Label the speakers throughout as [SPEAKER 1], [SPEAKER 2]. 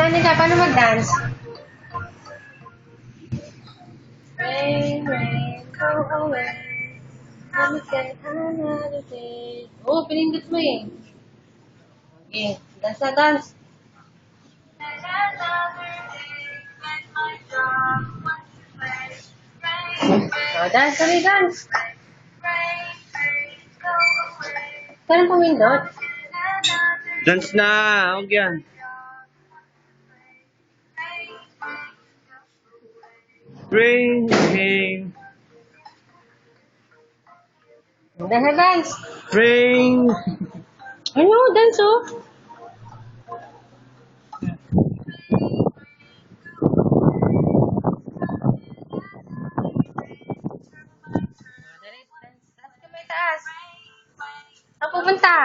[SPEAKER 1] Anika, paano mag-dance? Rain, rain, go away. Let me get another day. Oh, pinindot mo eh. Okay, dance na dance. Oh, dance kami, dance. Parang pumindot.
[SPEAKER 2] Dance na. Huwag yan. Rain, rain,
[SPEAKER 1] Dance na dance.
[SPEAKER 2] rain.
[SPEAKER 1] Ano, dance oh. Dali, dance. Dance ka may taas. Saan pupunta?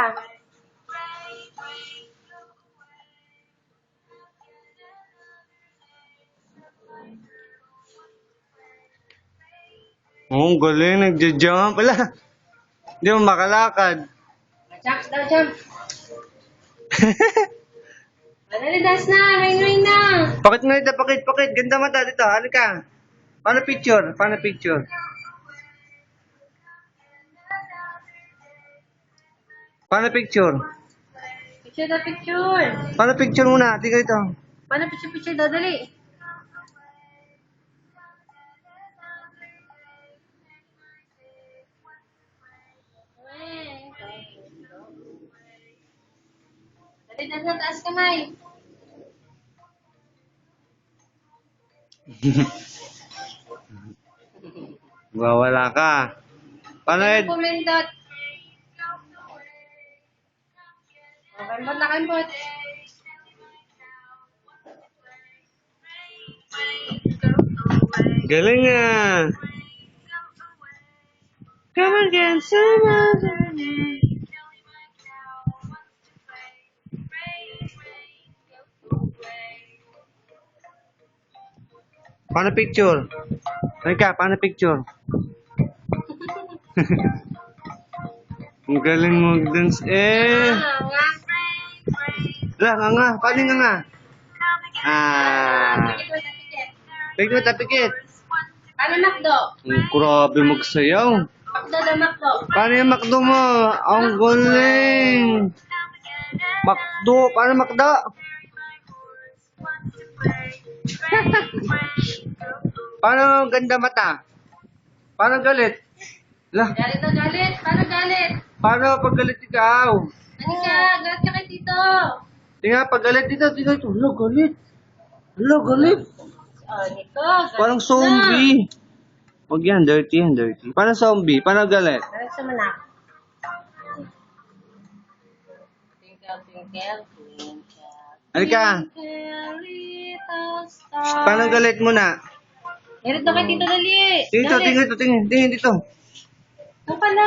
[SPEAKER 2] Oh, galing. Nagja-jump. Wala. Hindi mo makalakad.
[SPEAKER 1] Jump daw, jump. Dali, dance na. Rain, rain na.
[SPEAKER 2] Pakit mo dito, pakit, pakit. Ganda mata dito. Ano ka? Paano picture? Paano picture? Paano picture?
[SPEAKER 1] Picture na picture.
[SPEAKER 2] Paano picture muna? Tingnan dito.
[SPEAKER 1] Paano picture daw, dali. Dali, dance na taas kamay.
[SPEAKER 2] Wawala ka. Paano
[SPEAKER 1] Ano
[SPEAKER 2] Ed?
[SPEAKER 1] pumindot? Oh, kambot na kambot.
[SPEAKER 2] Galing ah. Come again, some other night. Paano picture? Ano ka? Paano picture? Ang galing mo dance eh.
[SPEAKER 1] Nga.
[SPEAKER 2] Lah, nga. Paano nga nga? Ah.
[SPEAKER 1] Pikit mo,
[SPEAKER 2] Pikit, pikit.
[SPEAKER 1] paano makdo?
[SPEAKER 2] Grabe magsayaw.
[SPEAKER 1] Makdo na makdo.
[SPEAKER 2] Paano yung makdo mo? Ang galing. Makdo. Paano makdo? Paano ganda mata? Paano galit? Lah,
[SPEAKER 1] Galit na galit. Paano galit?
[SPEAKER 2] paano pag galit ikaw?
[SPEAKER 1] Anika, galit ka kay tito.
[SPEAKER 2] Tingnan, pag galit dito, tingnan ito. Hala, galit. Hala, galit.
[SPEAKER 1] Oh, nito. Galit
[SPEAKER 2] Parang
[SPEAKER 1] na.
[SPEAKER 2] zombie. Huwag yan, dirty yan, dirty. Paano zombie? Paano galit?
[SPEAKER 1] Galit sa manak. Twinkle, twinkle, twinkle.
[SPEAKER 2] Halika.
[SPEAKER 1] Twinkle, little star.
[SPEAKER 2] Paano galit mo na?
[SPEAKER 1] Galit na kay tito dali.
[SPEAKER 2] Tingnan dito, tingnan dito, tingnan dito.
[SPEAKER 1] Ito pala.